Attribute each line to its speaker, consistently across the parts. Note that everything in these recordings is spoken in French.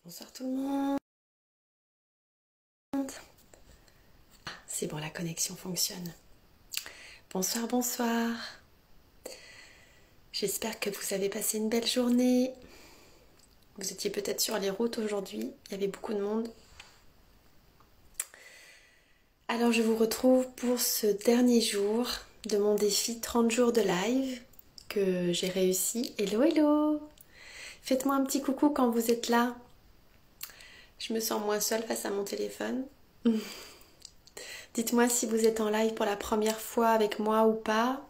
Speaker 1: Bonsoir tout le monde. Ah, c'est bon, la connexion fonctionne. Bonsoir, bonsoir. J'espère que vous avez passé une belle journée. Vous étiez peut-être sur les routes aujourd'hui, il y avait beaucoup de monde. Alors je vous retrouve pour ce dernier jour de mon défi 30 jours de live que j'ai réussi. Hello, hello. Faites-moi un petit coucou quand vous êtes là. Je me sens moins seule face à mon téléphone. Dites-moi si vous êtes en live pour la première fois avec moi ou pas.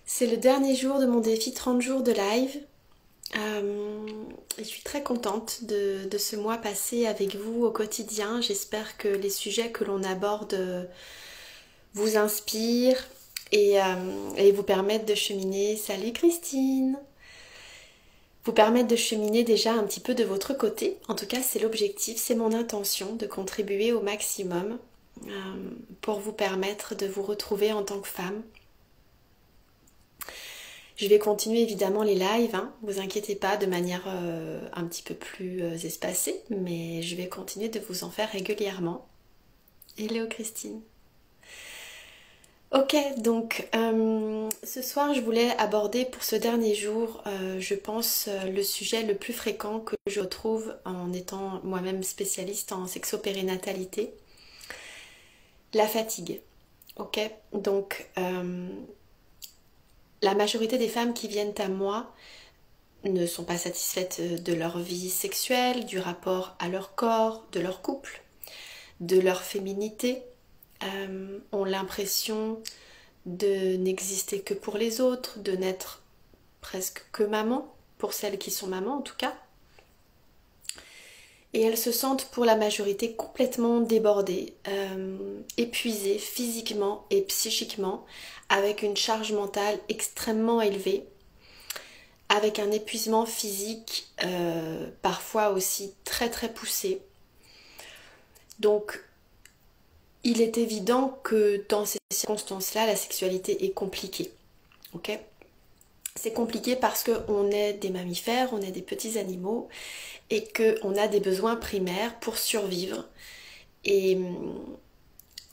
Speaker 1: C'est le dernier jour de mon défi 30 jours de live. Et je suis très contente de ce mois passé avec vous au quotidien. J'espère que les sujets que l'on aborde vous inspirent et vous permettent de cheminer. Salut Christine! Vous permettre de cheminer déjà un petit peu de votre côté. En tout cas, c'est l'objectif, c'est mon intention de contribuer au maximum pour vous permettre de vous retrouver en tant que femme. Je vais continuer évidemment les lives, hein, vous inquiétez pas, de manière un petit peu plus espacée, mais je vais continuer de vous en faire régulièrement. Hello Christine. Ok, donc ce soir je voulais aborder pour ce dernier jour, je pense, le sujet le plus fréquent que je retrouve en étant moi-même spécialiste en sexopérinatalité, la fatigue. Ok, donc la majorité des femmes qui viennent à moi ne sont pas satisfaites de leur vie sexuelle, du rapport à leur corps, de leur couple, de leur féminité, ont l'impression de n'exister que pour les autres, de n'être presque que maman, pour celles qui sont mamans en tout cas. Et elles se sentent pour la majorité complètement débordées, épuisées physiquement et psychiquement, avec une charge mentale extrêmement élevée, avec un épuisement physique parfois aussi très très poussé. Donc il est évident que dans ces circonstances-là, la sexualité est compliquée. Ok ? C'est compliqué parce qu'on est des mammifères, on est des petits animaux et qu'on a des besoins primaires pour survivre. Et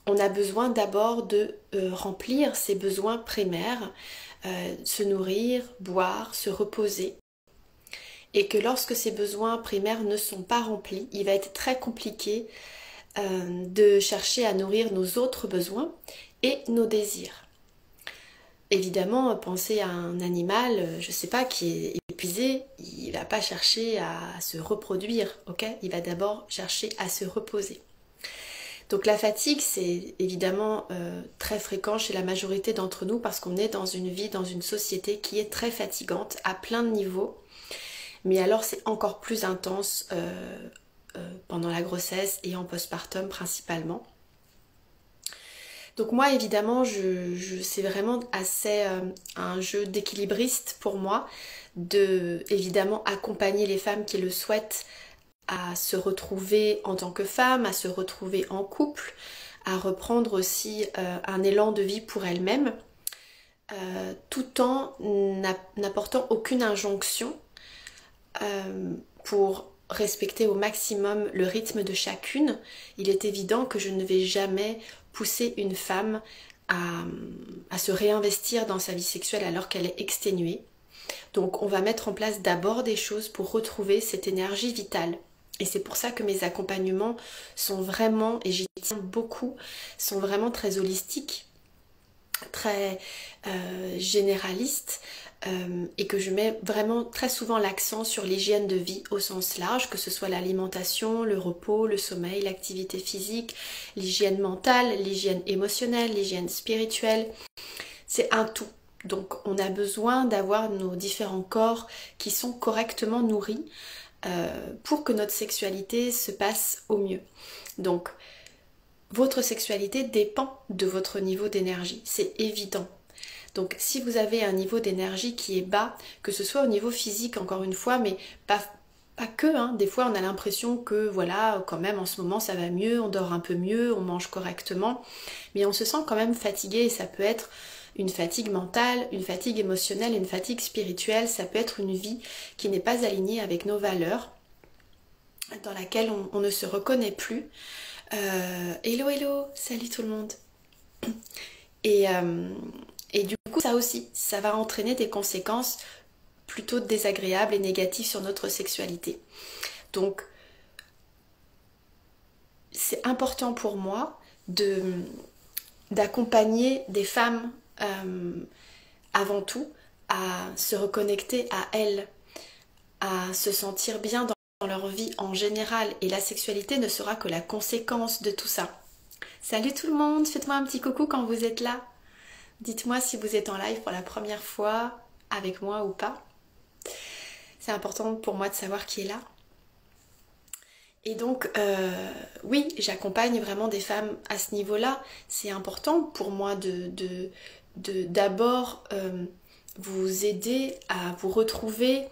Speaker 1: on a besoin d'abord de remplir ces besoins primaires, se nourrir, boire, se reposer. Et que lorsque ces besoins primaires ne sont pas remplis, il va être très compliqué de chercher à nourrir nos autres besoins et nos désirs. Évidemment, pensez à un animal, je sais pas, qui est épuisé, il va pas chercher à se reproduire, ok ? Il va d'abord chercher à se reposer. Donc la fatigue, c'est évidemment très fréquent chez la majorité d'entre nous parce qu'on est dans une vie, dans une société qui est très fatigante à plein de niveaux. Mais alors c'est encore plus intense pendant la grossesse et en postpartum principalement. Donc moi évidemment c'est vraiment assez un jeu d'équilibriste pour moi de évidemment accompagner les femmes qui le souhaitent à se retrouver en tant que femme, à se retrouver en couple, à reprendre aussi un élan de vie pour elles-mêmes, tout en n'apportant aucune injonction pour respecter au maximum le rythme de chacune. Il est évident que je ne vais jamais pousser une femme à se réinvestir dans sa vie sexuelle alors qu'elle est exténuée. Donc on va mettre en place d'abord des choses pour retrouver cette énergie vitale. Et c'est pour ça que mes accompagnements sont vraiment, et j'y tiens beaucoup, sont vraiment très holistiques, très généralistes, et que je mets vraiment très souvent l'accent sur l'hygiène de vie au sens large, que ce soit l'alimentation, le repos, le sommeil, l'activité physique, l'hygiène mentale, l'hygiène émotionnelle, l'hygiène spirituelle. C'est un tout. Donc on a besoin d'avoir nos différents corps qui sont correctement nourris pour que notre sexualité se passe au mieux. Donc votre sexualité dépend de votre niveau d'énergie, c'est évident. Donc si vous avez un niveau d'énergie qui est bas, que ce soit au niveau physique encore une fois, mais pas que, hein. Des fois on a l'impression que voilà, quand même en ce moment ça va mieux, on dort un peu mieux, on mange correctement, mais on se sent quand même fatigué et ça peut être une fatigue mentale, une fatigue émotionnelle, une fatigue spirituelle. Ça peut être une vie qui n'est pas alignée avec nos valeurs, dans laquelle on ne se reconnaît plus. Hello, hello, salut tout le monde. Et du coup, ça aussi, ça va entraîner des conséquences plutôt désagréables et négatives sur notre sexualité. Donc, c'est important pour moi d'accompagner des femmes avant tout à se reconnecter à elles, à se sentir bien dans leur vie en général. Et la sexualité ne sera que la conséquence de tout ça. Salut tout le monde, faites-moi un petit coucou quand vous êtes là. Dites-moi si vous êtes en live pour la première fois avec moi ou pas. C'est important pour moi de savoir qui est là. Et donc, oui, j'accompagne vraiment des femmes à ce niveau-là. C'est important pour moi d'abord vous aider à vous retrouver,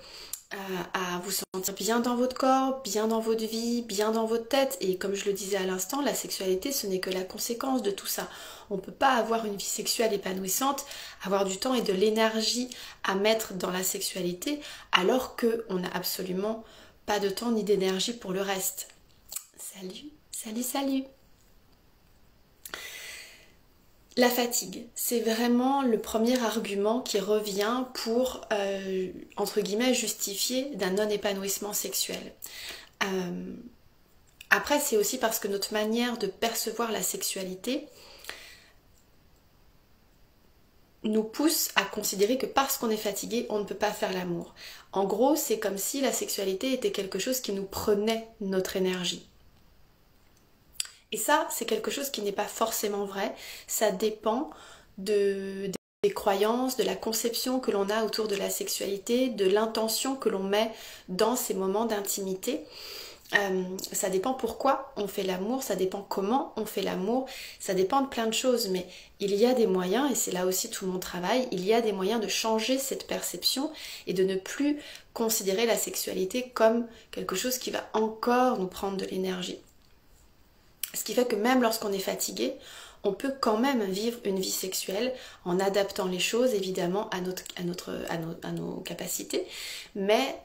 Speaker 1: à vous sentir bien dans votre corps, bien dans votre vie, bien dans votre tête. Et comme je le disais à l'instant, la sexualité, ce n'est que la conséquence de tout ça. On ne peut pas avoir une vie sexuelle épanouissante, avoir du temps et de l'énergie à mettre dans la sexualité, alors qu'on n'a absolument pas de temps ni d'énergie pour le reste. Salut, salut, salut. La fatigue, c'est vraiment le premier argument qui revient pour, entre guillemets, justifier d'un non-épanouissement sexuel. Après, c'est aussi parce que notre manière de percevoir la sexualité nous pousse à considérer que parce qu'on est fatigué, on ne peut pas faire l'amour. En gros, c'est comme si la sexualité était quelque chose qui nous prenait notre énergie. Et ça, c'est quelque chose qui n'est pas forcément vrai. Ça dépend des croyances, de la conception que l'on a autour de la sexualité, de l'intention que l'on met dans ces moments d'intimité. Ça dépend pourquoi on fait l'amour, ça dépend comment on fait l'amour, ça dépend de plein de choses, mais il y a des moyens, et c'est là aussi tout mon travail, il y a des moyens de changer cette perception et de ne plus considérer la sexualité comme quelque chose qui va encore nous prendre de l'énergie. Ce qui fait que même lorsqu'on est fatigué, on peut quand même vivre une vie sexuelle en adaptant les choses évidemment à nos capacités, mais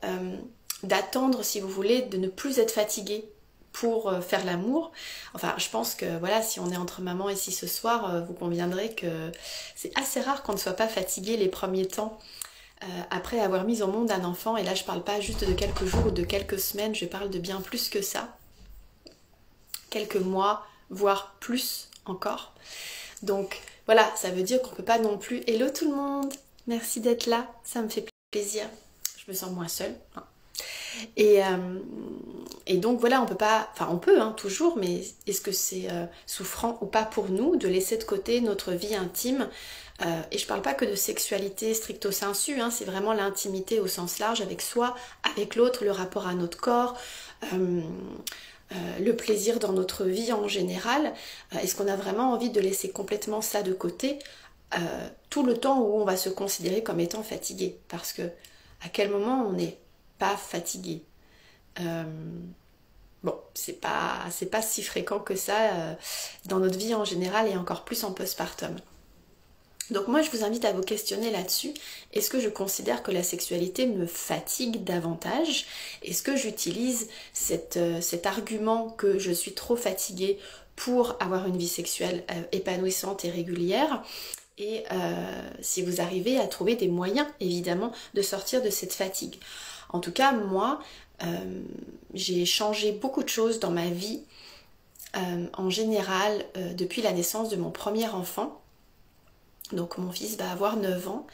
Speaker 1: d'attendre, si vous voulez, de ne plus être fatigué pour faire l'amour. Enfin, je pense que voilà, si on est entre mamans ici ce soir, vous conviendrez que c'est assez rare qu'on ne soit pas fatigué les premiers temps après avoir mis au monde un enfant. Et là, je parle pas juste de quelques jours ou de quelques semaines, je parle de bien plus que ça. Quelques mois, voire plus encore. Donc voilà, ça veut dire qu'on ne peut pas non plus... Hello tout le monde, merci d'être là, ça me fait plaisir. Je me sens moins seule. Hein. Et donc voilà, on peut pas... Enfin on peut toujours, mais est-ce que c'est souffrant ou pas pour nous de laisser de côté notre vie intime et je parle pas que de sexualité stricto sensu, c'est vraiment l'intimité au sens large avec soi, avec l'autre, le rapport à notre corps... le plaisir dans notre vie en général, est-ce qu'on a vraiment envie de laisser complètement ça de côté tout le temps où on va se considérer comme étant fatigué? Parce que à quel moment on n'est pas fatigué? Bon, c'est pas si fréquent que ça dans notre vie en général et encore plus en postpartum. Donc moi je vous invite à vous questionner là-dessus. Est-ce que je considère que la sexualité me fatigue davantage? Est-ce que j'utilise cet argument que je suis trop fatiguée pour avoir une vie sexuelle épanouissante et régulière? Et si vous arrivez à trouver des moyens évidemment de sortir de cette fatigue. En tout cas moi j'ai changé beaucoup de choses dans ma vie en général depuis la naissance de mon premier enfant. Donc mon fils va avoir 9 ans.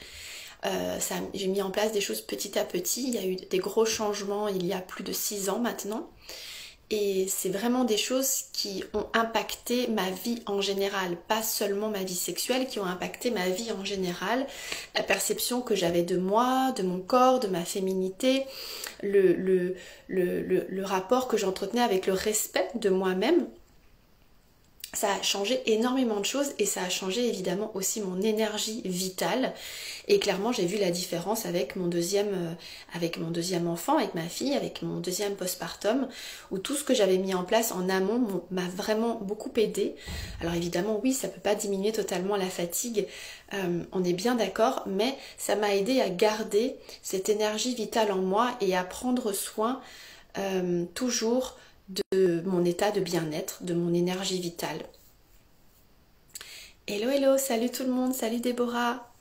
Speaker 1: J'ai mis en place des choses petit à petit. Il y a eu des gros changements il y a plus de 6 ans maintenant. Et c'est vraiment des choses qui ont impacté ma vie en général. Pas seulement ma vie sexuelle, qui ont impacté ma vie en général. La perception que j'avais de moi, de mon corps, de ma féminité. Le rapport que j'entretenais avec le respect de moi-même. Ça a changé énormément de choses et ça a changé évidemment aussi mon énergie vitale. Et clairement, j'ai vu la différence avec mon deuxième enfant, avec ma fille, avec mon deuxième postpartum, où tout ce que j'avais mis en place en amont m'a vraiment beaucoup aidé. Alors évidemment, oui, ça peut pas diminuer totalement la fatigue, on est bien d'accord, mais ça m'a aidé à garder cette énergie vitale en moi et à prendre soin toujours de mon état de bien-être, de mon énergie vitale. Hello, hello, salut tout le monde, salut Déborah.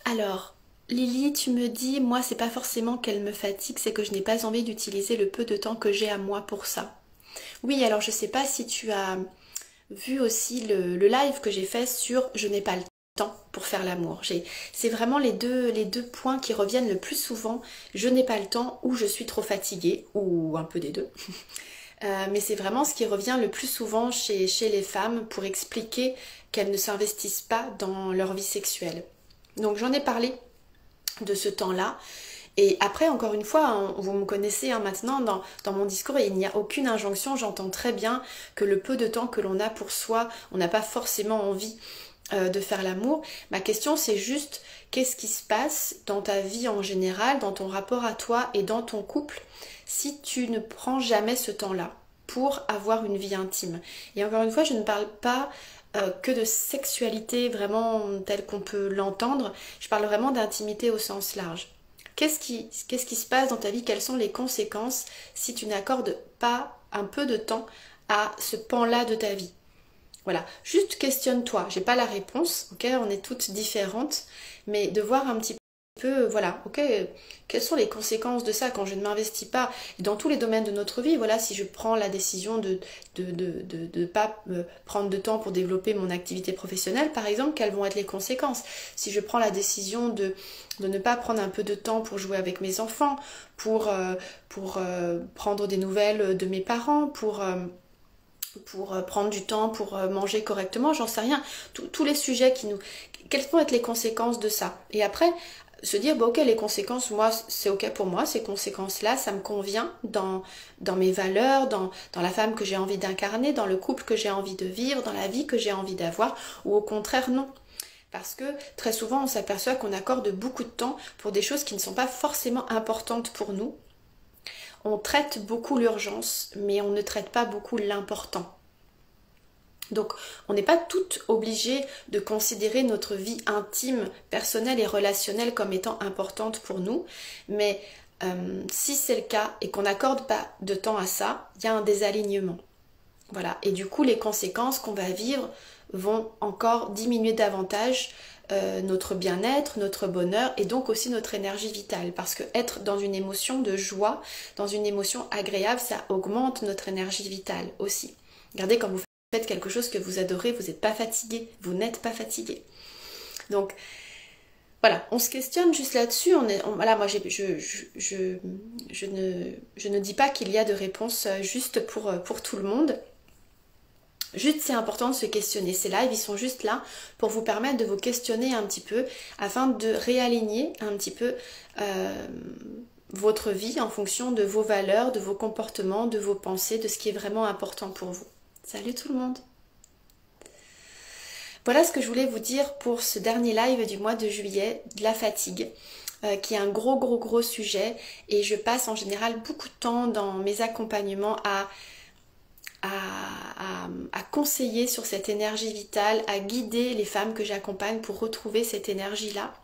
Speaker 1: Alors, Lily, tu me dis, moi c'est pas forcément qu'elle me fatigue, c'est que je n'ai pas envie d'utiliser le peu de temps que j'ai à moi pour ça. Oui, alors je sais pas si tu as vu aussi le live que j'ai fait sur je n'ai pas le temps pour faire l'amour. C'est vraiment les deux points qui reviennent le plus souvent. Je n'ai pas le temps ou je suis trop fatiguée, ou un peu des deux. Mais c'est vraiment ce qui revient le plus souvent chez les femmes pour expliquer qu'elles ne s'investissent pas dans leur vie sexuelle. Donc j'en ai parlé de ce temps-là. Et après, encore une fois, hein, vous me connaissez hein, maintenant, dans mon discours, il n'y a aucune injonction. J'entends très bien que le peu de temps que l'on a pour soi, on n'a pas forcément envie de faire l'amour. Ma question, c'est juste, qu'est-ce qui se passe dans ta vie en général, dans ton rapport à toi et dans ton couple, si tu ne prends jamais ce temps-là pour avoir une vie intime. Et encore une fois, je ne parle pas que de sexualité vraiment telle qu'on peut l'entendre, je parle vraiment d'intimité au sens large. Qu'est-ce qui se passe dans ta vie? Quelles sont les conséquences si tu n'accordes pas un peu de temps à ce pan-là de ta vie? Voilà, juste questionne-toi. J'ai pas la réponse, ok? On est toutes différentes, mais de voir un petit peu, voilà, ok, quelles sont les conséquences de ça quand je ne m'investis pas dans tous les domaines de notre vie? Voilà, si je prends la décision de pas prendre de temps pour développer mon activité professionnelle, par exemple, quelles vont être les conséquences? Si je prends la décision de ne pas prendre un peu de temps pour jouer avec mes enfants, pour prendre des nouvelles de mes parents, pour prendre du temps pour manger correctement, j'en sais rien. Tous les sujets quelles vont être les conséquences de ça? Et après, se dire, bon, ok, les conséquences, moi, c'est ok pour moi, ces conséquences-là, ça me convient dans mes valeurs, dans la femme que j'ai envie d'incarner, dans le couple que j'ai envie de vivre, dans la vie que j'ai envie d'avoir, ou au contraire, non. Parce que très souvent, on s'aperçoit qu'on accorde beaucoup de temps pour des choses qui ne sont pas forcément importantes pour nous. On traite beaucoup l'urgence, mais on ne traite pas beaucoup l'important. Donc, on n'est pas toutes obligées de considérer notre vie intime, personnelle et relationnelle comme étant importante pour nous, mais si c'est le cas et qu'on n'accorde pas de temps à ça, il y a un désalignement. Voilà, et du coup, les conséquences qu'on va vivre vont encore diminuer davantage notre bien-être, notre bonheur et donc aussi notre énergie vitale. Parce que être dans une émotion de joie, dans une émotion agréable, ça augmente notre énergie vitale aussi. Regardez, quand vous faites quelque chose que vous adorez, vous n'êtes pas fatigué, vous n'êtes pas fatigué. Donc voilà, on se questionne juste là-dessus. Voilà, moi je ne dis pas qu'il y a de réponse juste pour tout le monde. Juste, c'est important de se questionner. Ces lives, ils sont juste là pour vous permettre de vous questionner un petit peu afin de réaligner un petit peu votre vie en fonction de vos valeurs, de vos comportements, de vos pensées, de ce qui est vraiment important pour vous. Salut tout le monde! Voilà ce que je voulais vous dire pour ce dernier live du mois de juillet, de la fatigue. Qui est un gros sujet, et je passe en général beaucoup de temps dans mes accompagnements à conseiller sur cette énergie vitale, à guider les femmes que j'accompagne pour retrouver cette énergie-là.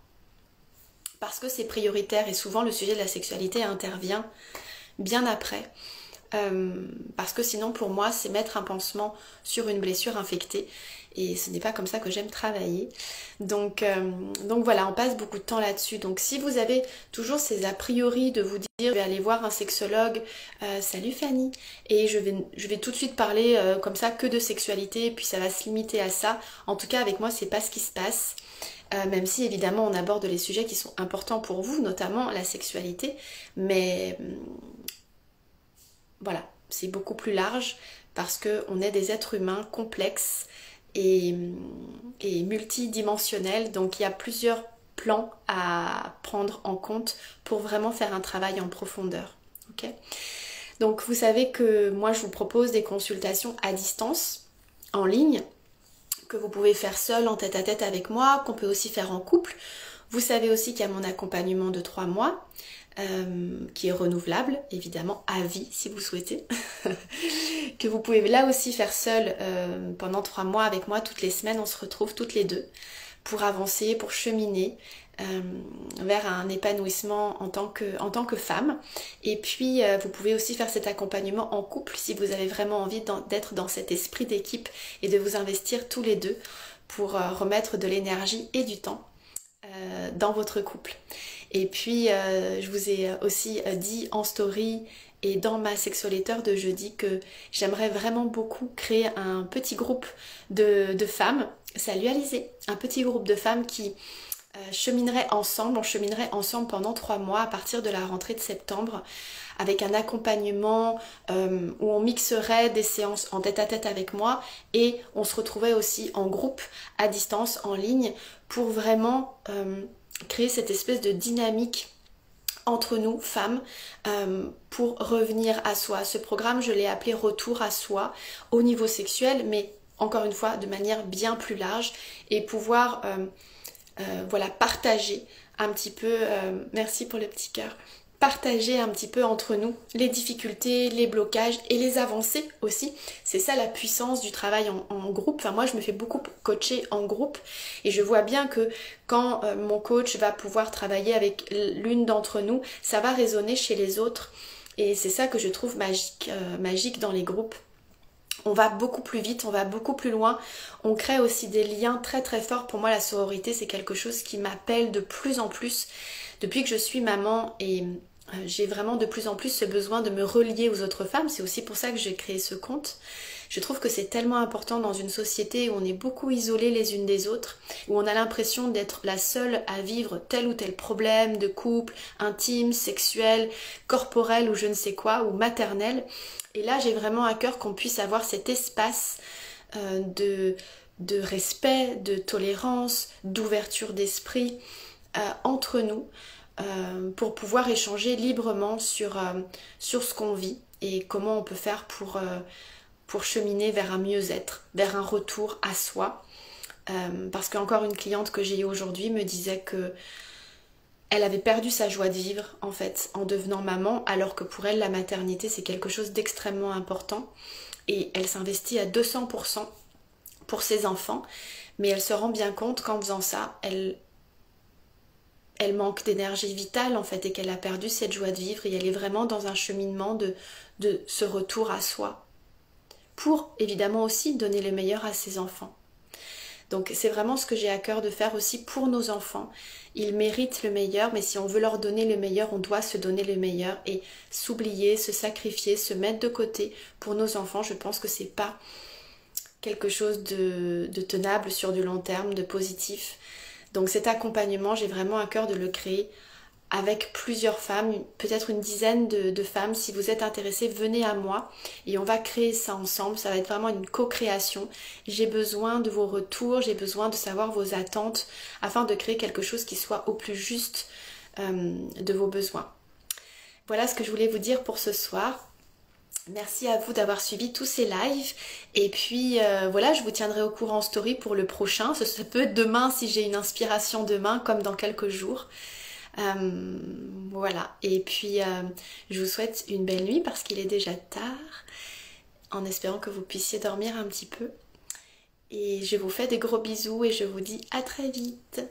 Speaker 1: Parce que c'est prioritaire et souvent le sujet de la sexualité intervient bien après. Parce que sinon pour moi c'est mettre un pansement sur une blessure infectée et ce n'est pas comme ça que j'aime travailler. Donc voilà, on passe beaucoup de temps là-dessus. Donc si vous avez toujours ces a priori de vous dire je vais aller voir un sexologue, salut Fanny, et je vais tout de suite parler comme ça que de sexualité et puis ça va se limiter à ça. En tout cas avec moi c'est pas ce qui se passe. Même si évidemment on aborde les sujets qui sont importants pour vous, notamment la sexualité, mais voilà, c'est beaucoup plus large parce qu'on est des êtres humains complexes et multidimensionnels, donc il y a plusieurs plans à prendre en compte pour vraiment faire un travail en profondeur. Okay, donc vous savez que moi je vous propose des consultations à distance. en ligne que vous pouvez faire seul en tête-à-tête avec moi, qu'on peut aussi faire en couple. Vous savez aussi qu'il y a mon accompagnement de 3 mois qui est renouvelable, évidemment à vie si vous souhaitez, que vous pouvez là aussi faire seul pendant 3 mois avec moi. Toutes les semaines on se retrouve toutes les deux pour avancer, pour cheminer vers un épanouissement en tant que femme. Et puis vous pouvez aussi faire cet accompagnement en couple si vous avez vraiment envie d'être dans cet esprit d'équipe et de vous investir tous les deux pour remettre de l'énergie et du temps dans votre couple. Et puis je vous ai aussi dit en story et dans ma sexualité de jeudi que j'aimerais vraiment beaucoup créer un petit groupe de femmes. Salut Alizé, un petit groupe de femmes qui on cheminerait ensemble pendant 3 mois à partir de la rentrée de septembre avec un accompagnement où on mixerait des séances en tête-à-tête avec moi et on se retrouverait aussi en groupe à distance en ligne pour vraiment créer cette espèce de dynamique entre nous, femmes, pour revenir à soi. Ce programme, je l'ai appelé Retour à soi au niveau sexuel, mais encore une fois, de manière bien plus large et pouvoir voilà, partager un petit peu, merci pour le petit cœur, partager un petit peu entre nous les difficultés, les blocages et les avancées aussi. C'est ça la puissance du travail en groupe. Enfin, moi je me fais beaucoup coacher en groupe et je vois bien que quand mon coach va pouvoir travailler avec l'une d'entre nous, ça va résonner chez les autres et c'est ça que je trouve magique dans les groupes. On va beaucoup plus vite, on va beaucoup plus loin, on crée aussi des liens très très forts. Pour moi la sororité c'est quelque chose qui m'appelle de plus en plus depuis que je suis maman et j'ai vraiment de plus en plus ce besoin de me relier aux autres femmes. C'est aussi pour ça que j'ai créé ce compte. Je trouve que c'est tellement important dans une société où on est beaucoup isolées les unes des autres, où on a l'impression d'être la seule à vivre tel ou tel problème de couple, intime, sexuel, corporel ou je ne sais quoi, ou maternel. Et là j'ai vraiment à cœur qu'on puisse avoir cet espace de respect, de tolérance, d'ouverture d'esprit entre nous pour pouvoir échanger librement sur ce qu'on vit et comment on peut faire pour cheminer vers un mieux-être, vers un retour à soi. Parce qu'encore une cliente que j'ai eue aujourd'hui me disait que elle avait perdu sa joie de vivre en fait en devenant maman, alors que pour elle la maternité c'est quelque chose d'extrêmement important et elle s'investit à 200% pour ses enfants, mais elle se rend bien compte qu'en faisant ça, elle manque d'énergie vitale en fait et qu'elle a perdu cette joie de vivre et elle est vraiment dans un cheminement de ce retour à soi pour évidemment aussi donner le meilleur à ses enfants. Donc c'est vraiment ce que j'ai à cœur de faire aussi pour nos enfants. Ils méritent le meilleur, mais si on veut leur donner le meilleur, on doit se donner le meilleur et s'oublier, se sacrifier, se mettre de côté pour nos enfants. Je pense que c'est pas quelque chose de tenable sur du long terme, de positif. Donc cet accompagnement, j'ai vraiment à cœur de le créer avec plusieurs femmes, peut-être une dizaine de femmes. Si vous êtes intéressés, venez à moi et on va créer ça ensemble. Ça va être vraiment une co-création. J'ai besoin de vos retours, j'ai besoin de savoir vos attentes afin de créer quelque chose qui soit au plus juste de vos besoins. Voilà ce que je voulais vous dire pour ce soir. Merci à vous d'avoir suivi tous ces lives et puis voilà, je vous tiendrai au courant en story pour le prochain. Ça peut être demain si j'ai une inspiration demain comme dans quelques jours. Voilà, et puis je vous souhaite une belle nuit parce qu'il est déjà tard, en espérant que vous puissiez dormir un petit peu. Et je vous fais des gros bisous et je vous dis à très vite.